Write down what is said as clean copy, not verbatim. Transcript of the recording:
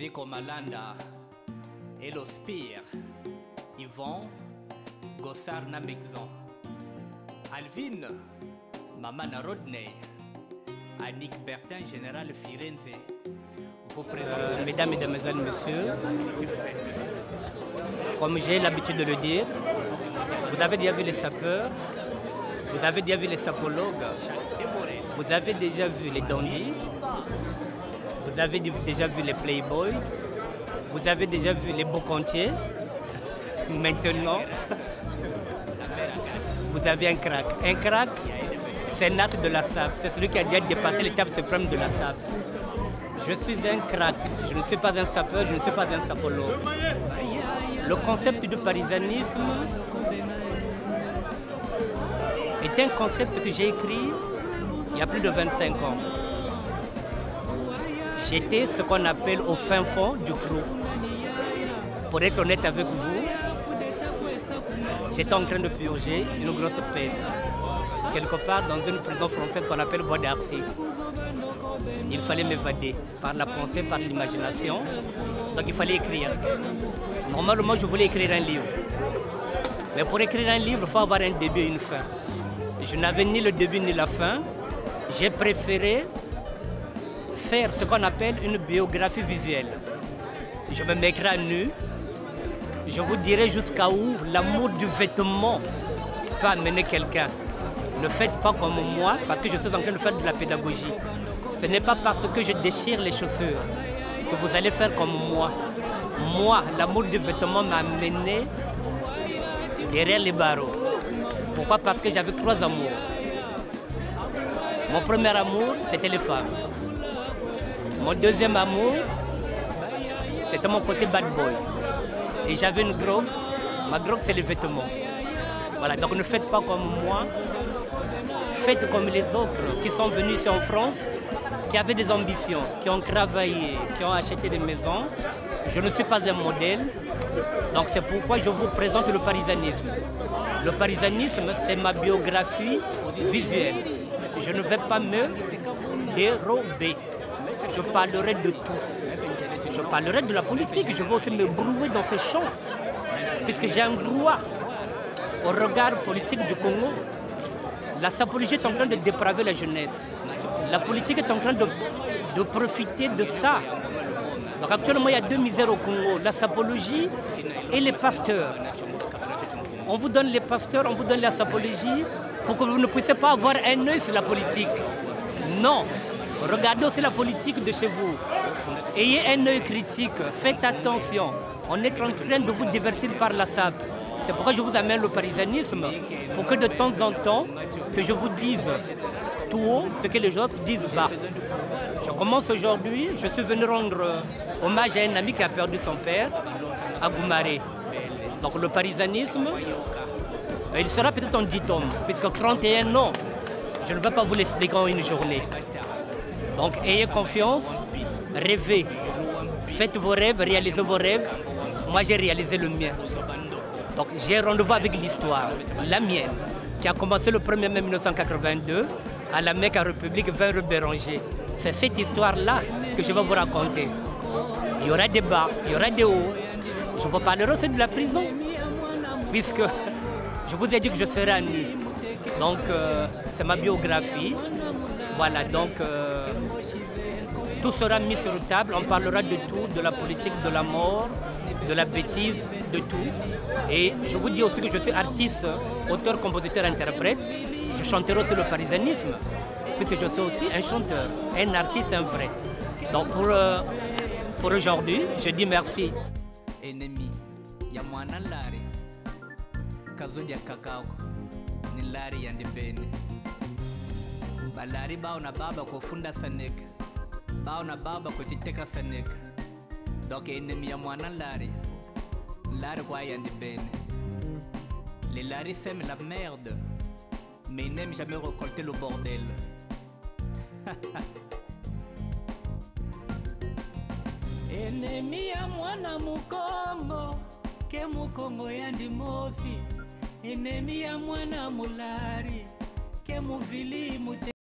Zico Malanda, Elo Spire, Yvon, Gossard Namexon, Alvin, Mamana Rodney, Annick Bertin, Général Firenze. Vous présentez, mesdames et mesdemoiselles, messieurs, comme j'ai l'habitude de le dire, vous avez déjà vu les sapeurs, vous avez déjà vu les sapologues, vous avez déjà vu les dandys, vous avez déjà vu les playboys, vous avez déjà vu les beaux comptiers. Maintenant, vous avez un crack. Un crack, c'est un as de la SAP. C'est celui qui a déjà dépassé l'étape suprême de la SAP. Je suis un crack. Je ne suis pas un sapeur, je ne suis pas un sapologue. Le concept du parisanisme est un concept que j'ai écrit il y a plus de 25 ans. J'étais ce qu'on appelle au fin fond du trou. Pour être honnête avec vous, j'étais en train de purger une grosse peine. Quelque part dans une prison française qu'on appelle Bois d'Arcy. Il fallait m'évader par la pensée, par l'imagination. Donc il fallait écrire. Normalement, je voulais écrire un livre. Mais pour écrire un livre, il faut avoir un début et une fin. Je n'avais ni le début ni la fin. J'ai préféré faire ce qu'on appelle une biographie visuelle. Je me mettrai à nu. Je vous dirai jusqu'à où l'amour du vêtement peut amener quelqu'un. Ne faites pas comme moi, parce que je suis en train de faire de la pédagogie. Ce n'est pas parce que je déchire les chaussures que vous allez faire comme moi. Moi, l'amour du vêtement m'a amené derrière les barreaux. Pourquoi? Parce que j'avais 3 amours. Mon premier amour, c'était les femmes. Mon deuxième amour, c'était mon côté bad boy. Et j'avais une drogue. Ma drogue, c'est les vêtements. Voilà, donc ne faites pas comme moi. Faites comme les autres qui sont venus ici en France, qui avaient des ambitions, qui ont travaillé, qui ont acheté des maisons. Je ne suis pas un modèle. Donc c'est pourquoi je vous présente le parisanisme. Le parisanisme, c'est ma biographie visuelle. Je ne vais pas me dérober. Je parlerai de tout. Je parlerai de la politique. Je vais aussi me brouiller dans ce champ. Puisque j'ai un droit au regard politique du Congo. La sapologie est en train de dépraver la jeunesse. La politique est en train de profiter de ça. Donc actuellement, il y a 2 misères au Congo. La sapologie et les pasteurs. On vous donne les pasteurs, on vous donne la sapologie pour que vous ne puissiez pas avoir un œil sur la politique. Non. Regardez aussi la politique de chez vous. Ayez un œil critique. Faites attention. On est en train de vous divertir par la SAP. C'est pourquoi je vous amène le parisanisme. Pour que de temps en temps, que je vous dise tout haut ce que les autres disent bas. Je commence aujourd'hui. Je suis venu rendre hommage à un ami qui a perdu son père, à Goumaré. Donc le parisanisme, il sera peut-être en 10 tomes, puisque 31 ans, je ne vais pas vous l'expliquer en une journée. Donc ayez confiance, rêvez, faites vos rêves, réalisez vos rêves. Moi j'ai réalisé le mien. Donc j'ai rendez-vous avec l'histoire, la mienne, qui a commencé le 1er mai 1982 à la Mecque République 20 rue Béranger. C'est cette histoire-là que je vais vous raconter. Il y aura des bas, il y aura des hauts. Je vous parlerai aussi de la prison, puisque je vous ai dit que je serai à nu. Donc c'est ma biographie. Voilà, donc tout sera mis sur table. On parlera de tout, de la politique, de la mort, de la bêtise, de tout. Et je vous dis aussi que je suis artiste, auteur, compositeur, interprète. Je chanterai aussi le parisanisme, puisque je suis aussi un chanteur, un artiste, un vrai. Donc pour aujourd'hui, je dis merci. Ennemi, ya mwana lari, kazudia kakao, ni lari ya ndibeni. Balari bao na baba kufunda saneka, bao na baba kutiteka saneka. Donc ennemi ya mwana lari, lari kwa ya ndibeni. Les laris sèment la merde, mais ils n'aiment jamais récolter le bordel. Ennemi ya mwana mukongo, ke mukongo ya ndimosi. Ennemi ya mwana mulari, ke muvili mute.